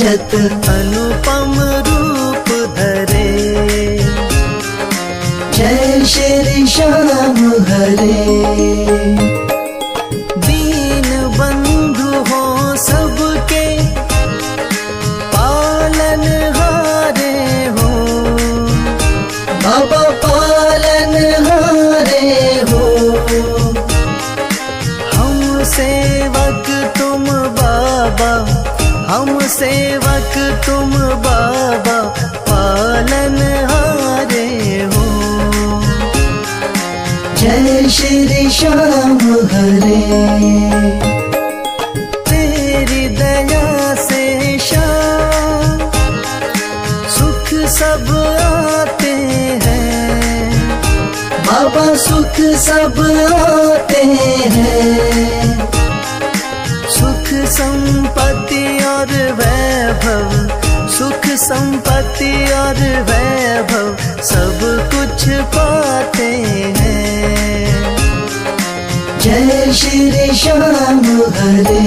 विराजत अनुपम रूप धरे। जय श्री श्याम हरे। दीन बंधु हो सबके पालन हारे हो, बाबा पालन हारे हो। हम सेवक तुम बाबा, हम सेवक तुम बाबा पालन हारे हो। जय श्री श्याम हरे। तेरी दया से श्याम सुख सब आते हैं, बाबा सुख सब आते हैं। सुख संपत्ति और वैभव, सुख संपत्ति और वैभव सब कुछ पाते हैं। जय श्री श्याम हरे।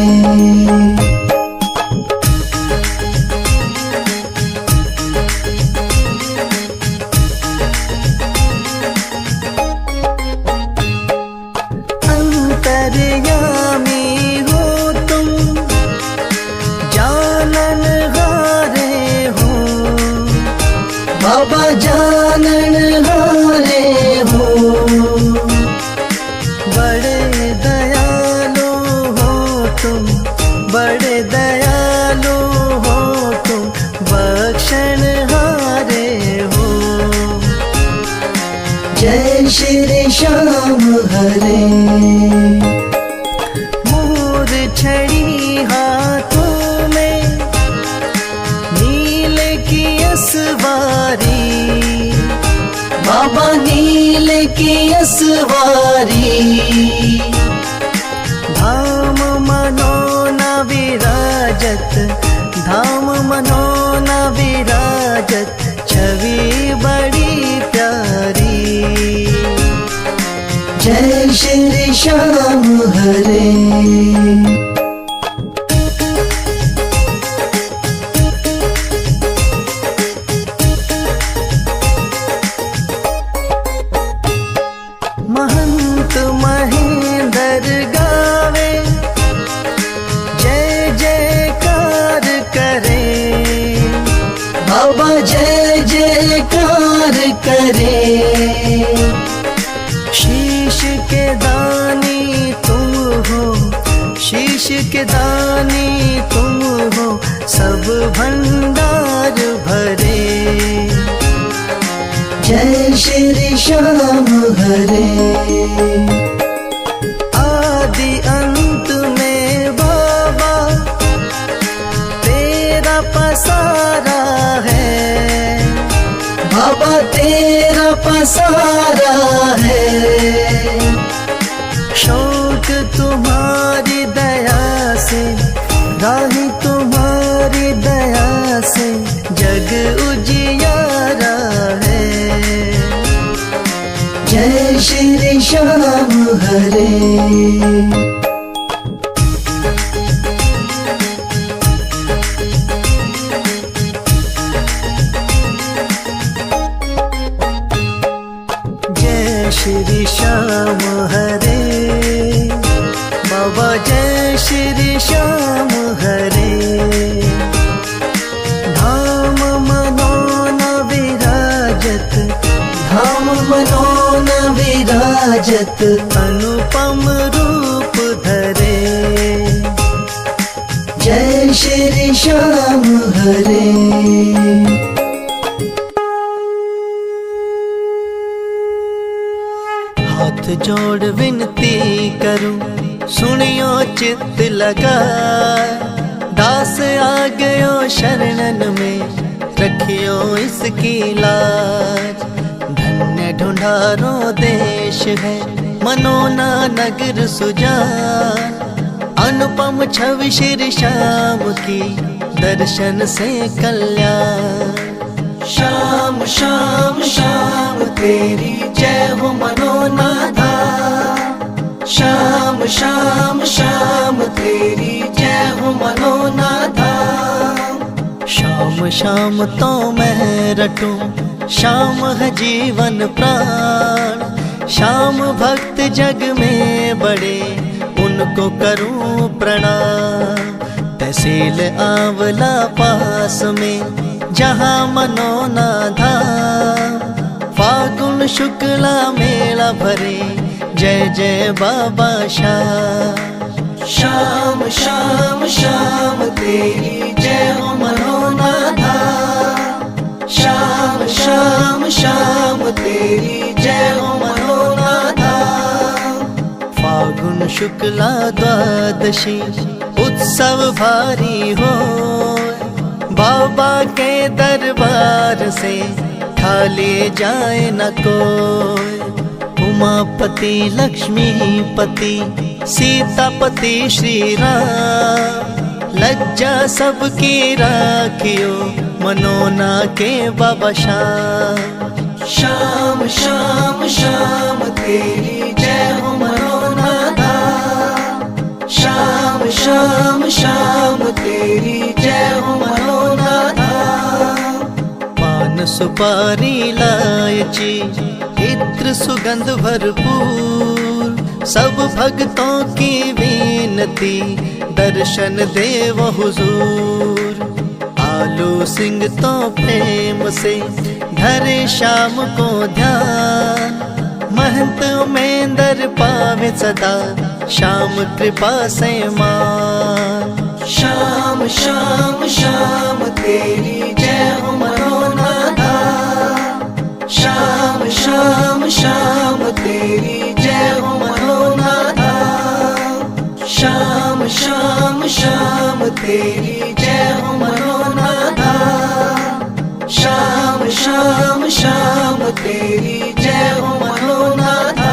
अंतर्यामी हो तुम, जानन हारे हो, बाबा जानन हारे हो। बड़े दयालु हो तुम, बड़े दयालु हो तुम, बख्शन हारे हो। जय श्री श्याम हरे। मोर छड़ी हाथों में, नील की असवारी, बाबा नील की असवारी। धाम मनोना विराजत, धाम मनोना विराजत, छवि बड़ी प्यारी। जय श्री श्याम हरे। महंत महेंद्र गावे, जय जयकार करे, बाबा जय जयकार करे। शीश के दानी तुम हो, शीश के दानी तुम हो, सब भंडार भरे। जय श्री श्याम हरे। आदि अंत में बाबा तेरा पसारा है, बाबा तेरा पसारा है। शौक तुम्हारी दया से, राही तुम्हारी दया से जग उजियारा है। जय श्री श्याम हरे। जय श्री श्याम हरे, बाबा जय श्री श्याम हरे। धाम मनोना विराजत, धाम मनोना विराजत, अनुपम रूप धरे। जय श्री श्याम हरे। हाथ जोड़ विनती करूं, सुनियो चित्त लगा, दास आ गयो शरणन में, रखियो इसकी लाज। धन्य ढूंढारो देश है, मनोना नगर सुजान, अनुपम छवि श्री श्याम की, दर्शन से कल्याण। श्याम श्याम श्याम तेरी जय हो मनोनाथा, श्याम श्याम श्याम तेरी जय हो मनोनाथा। शाम शाम तो मैं रटूं, शाम है जीवन प्राण। शाम भक्त जग में बड़े, उनको करूं प्रणाम। तहसील आंवला पास में, जहाँ मनोना धाम। फागुन शुक्ला मेला भरे, जय जय बाबा श्याम। शाम शाम शाम तेरी जय हो मनोना धाम। शाम शाम शाम तेरी जय हो मनोना धाम। फागुन शुक्ला द्वादशी उत्सव भारी हो, बाबा के दरबार से खाली जाए न कोई। उमापति लक्ष्मीपति सीतापति श्री राम, लज्जा सबकी राखियो मनोना के बाबा श्याम। शाम शाम शाम तेरी जय हो मनोना धाम। शाम शाम शाम तेरी जय हो मनोना धाम। पान सुपारी इलायची इत्र सुगंध भरपूर, सब भक्तों की विनती दर्शन देव हुजूर। आलू सिंह तो प्रेम से धरे शाम को ध्यान, महंत उमेंदर पावे सदा श्याम कृपा से मान। शाम शाम शाम तेरी जय हो मनोना धाम। शाम शाम शाम तेरी जय हो मनोना धाम। शाम शाम शाम तेरी जय हो मनोना धाम। शाम शाम शाम तेरी जय हो मनोना धाम।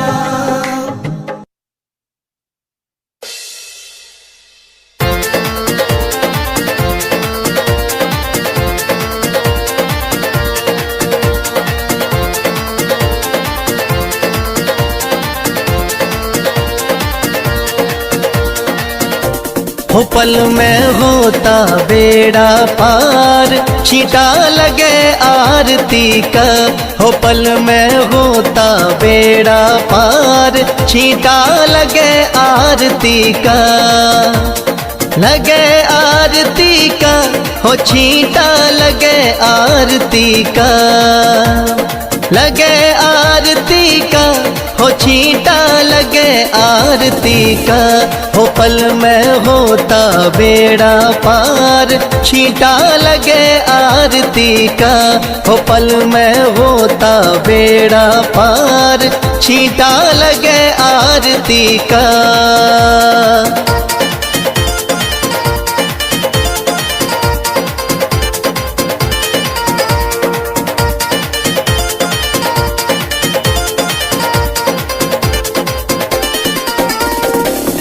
हो पल में होता बेड़ा पार, छींटा लगे आरती का। हो पल में होता बेड़ा पार, छींटा लगे आरती का। लगे आरती का, हो छींटा लगे आरती का। लगे आरती का, हो छींटा लगे आरती का। हो पल में होता बेड़ा पार, छींटा लगे आरती का। हो पल में होता बेड़ा पार, छींटा लगे आरती का।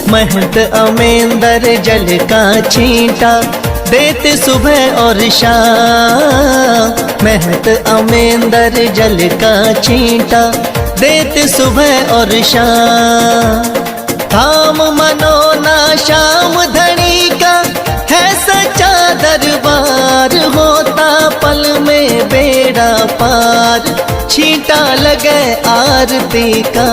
महंत अमेंदर जल का छींटा देते सुबह और शाम। महंत अमेंदर जल का छींटा देते सुबह और शाम। धाम मनोना श्याम धनी का है सच्चा दरबार, होता पल में बेड़ा पार, छींटा लगे आरती का।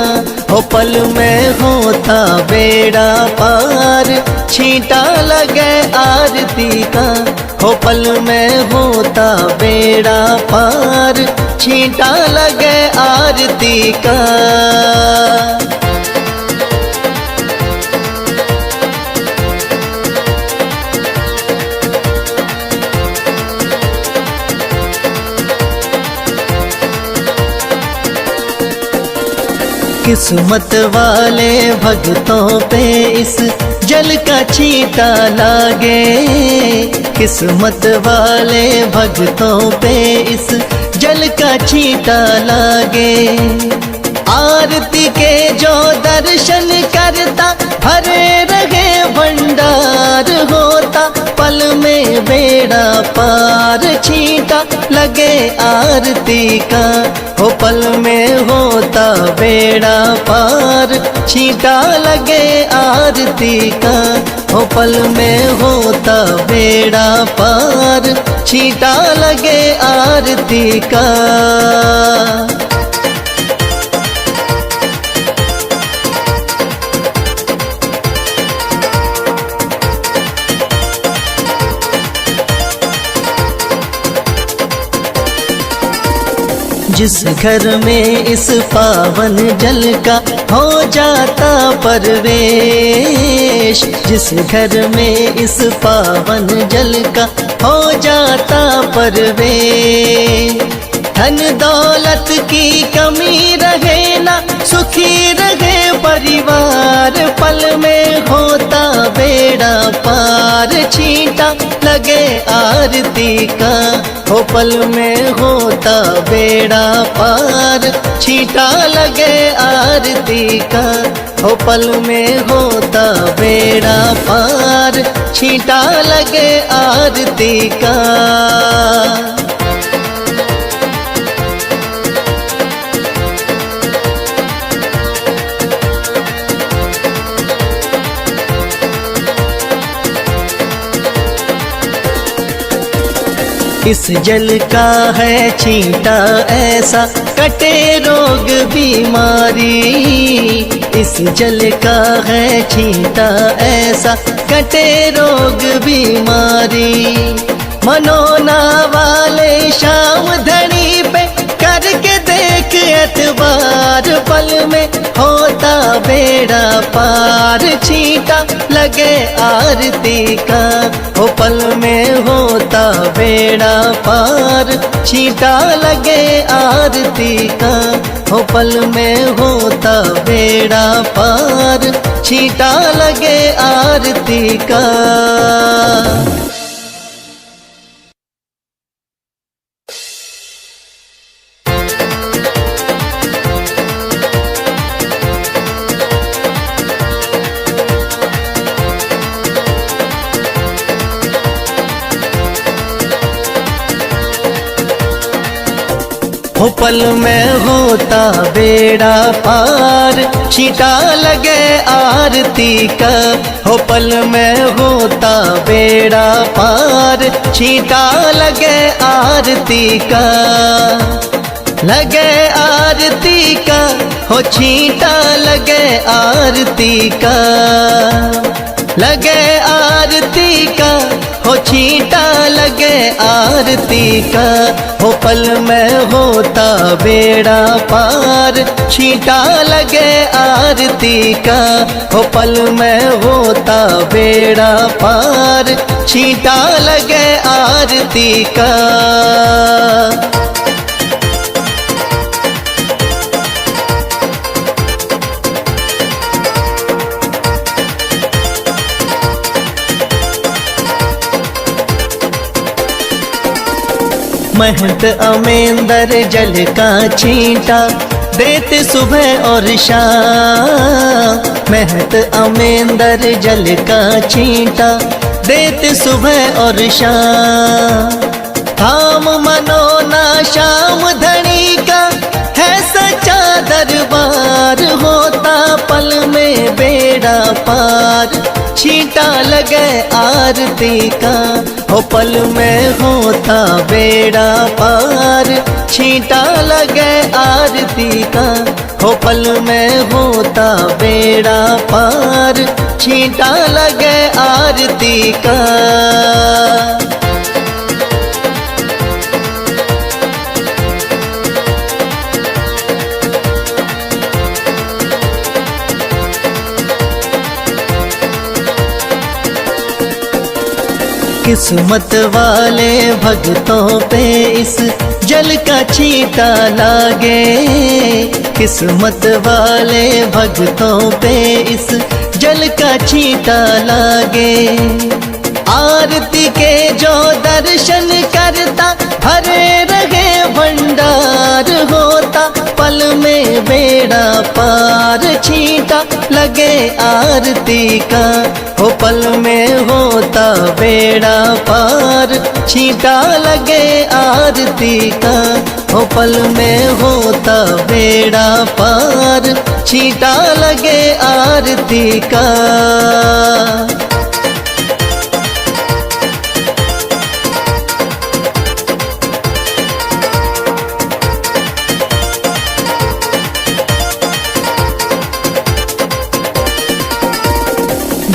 हो पल में होता बेड़ा पार, छींटा लगे आरती का। हो पल में होता बेड़ा पार, छींटा लगे आरती का। किस्मत वाले भक्तों पे इस जल का छींटा लागे। किस्मत वाले भक्तों पे इस जल का छींटा लागे। आरती के जो दर्शन करता भरे रहे भंडार, होता पल में बेड़ा पार, छींटा लगे आरती का, हो पल में होता बेड़ा पार। छींटा लगे आरती का, हो पल में होता बेड़ा पार। छींटा लगे आरती का। जिस घर में इस पावन जल का हो जाता परवेश, जिस घर में इस पावन जल का हो जाता परवेश। धन दौलत की कमी रहे ना, सुखी रहे परिवार। पल में होता बेड़ा पार। छींटा लगे आरती का, हो पल में होता बेड़ा पार। छींटा लगे आरती का, हो पल में होता बेड़ा पार। छींटा लगे आरती का। इस जल का है छींटा ऐसा, कटे रोग बीमारी। इस जल का है छींटा ऐसा, कटे रोग बीमारी। मनोना वाले शाम धनी पे करके देख एतबार। पल में होता बेड़ा पार। छींटा लगे आरती का, हो पल में होता बेड़ा पार। छींटा लगे आरती का, हो पल में होता बेड़ा पार। छींटा लगे आरती का। हो पल में होता बेड़ा पार। छींटा लगे आरती का, हो पल में होता बेड़ा पार। छींटा लगे आरती का। लगे आरती का, हो छींटा लगे आरती का। लगे आरती का, हो छींटा लगे आरती का। हो पल में होता बेड़ा पार। छींटा लगे आरती का, हो पल में होता बेड़ा पार। छींटा लगे आरती का। महंत अमेंदर जल का छींटा देते सुबह और शाम। महंत अमेंदर जल का छींटा देते सुबह और शाम। थाम मनोना शाम धनी का है सच्चा दरबार। होता पल में बेड़ा पार। छींटा लगे आरती का, हो पल में होता बेड़ा पार। छींटा लगे आरती का, हो पल में होता बेड़ा पार। छींटा लगे आरती का। किस्मत वाले भक्तों पे इस जल का छींटा लागे। किस्मत वाले भक्तों पे इस जल का छींटा लागे। आरती के जो दर्शन करता भरे रहे भंडार। होता पल में बेड़ा पार, छींटा लगे आरती का, हो पल में होता बेड़ा पार, छींटा लगे आरती का, हो पल में होता बेड़ा पार, छींटा लगे आरती का।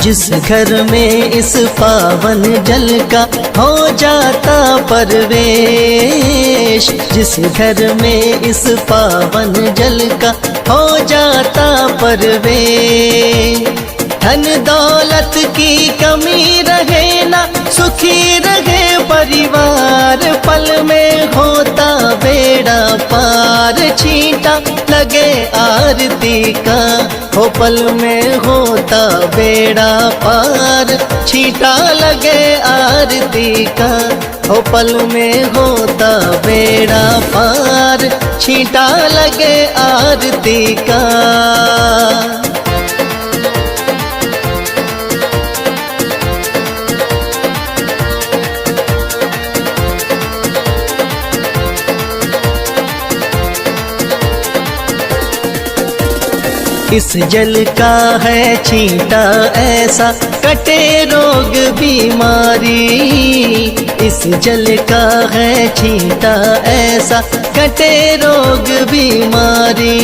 जिस घर में इस पावन जल का हो जाता परवेश, जिस घर में इस पावन जल का हो जाता परवेश, धन दौलत की कमी रहे ना, सुखी रहे परिवार, पल में होता बेड़ा पार, छींटा लगे आरती का, हो पल में होता बेड़ा पार, छींटा लगे आरती का, हो पल में होता बेड़ा पार, छींटा लगे आरती का। इस जल का है छींटा ऐसा, कटे रोग बीमारी, इस जल का है छींटा ऐसा, कटे रोग बीमारी,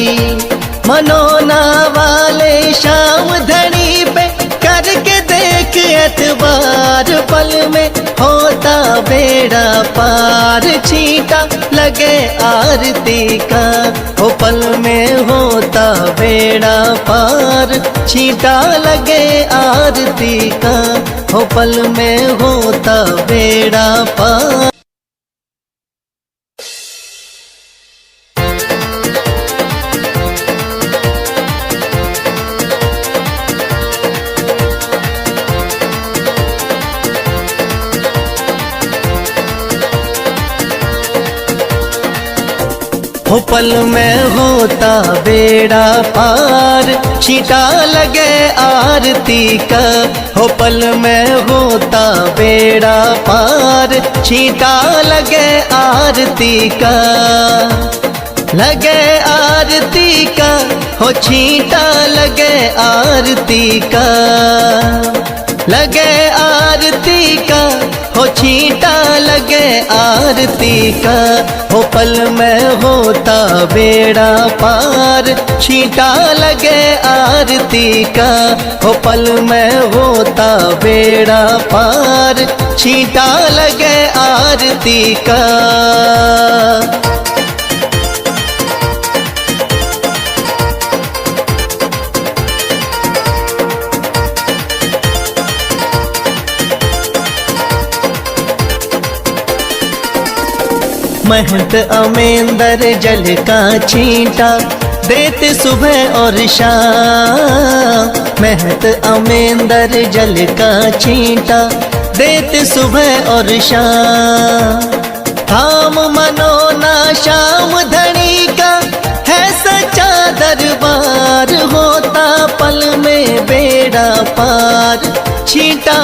मनोना वाले शाम धनी पे करके देख एतबार, पल में होता बेड़ा पार, छींटा लगे आरती का, हो पल में होता बेड़ा पार, छींटा लगे आरती का, हो पल में होता बेड़ा पार। हो पल में होता बेड़ा पार, छींटा लगे आरती का, हो पल में होता बेड़ा पार, छींटा लगे आरती का, लगे आरती का, हो छींटा लगे आरती का, लगे आरती का, हो छींटा लगे आरती का, हो पल में होता बेड़ा पार, छींटा लगे आरती का, हो पल में होता बेड़ा पार, छींटा लगे आरती का। महंत अमेंदर जल का छींटा देते सुबह और शाम, महंत अमेंदर जल का छींटा देते सुबह और शाम, धाम मनोना श्याम धनी का है सच्चा दरबार, होता पल में बेड़ा पार, छींटा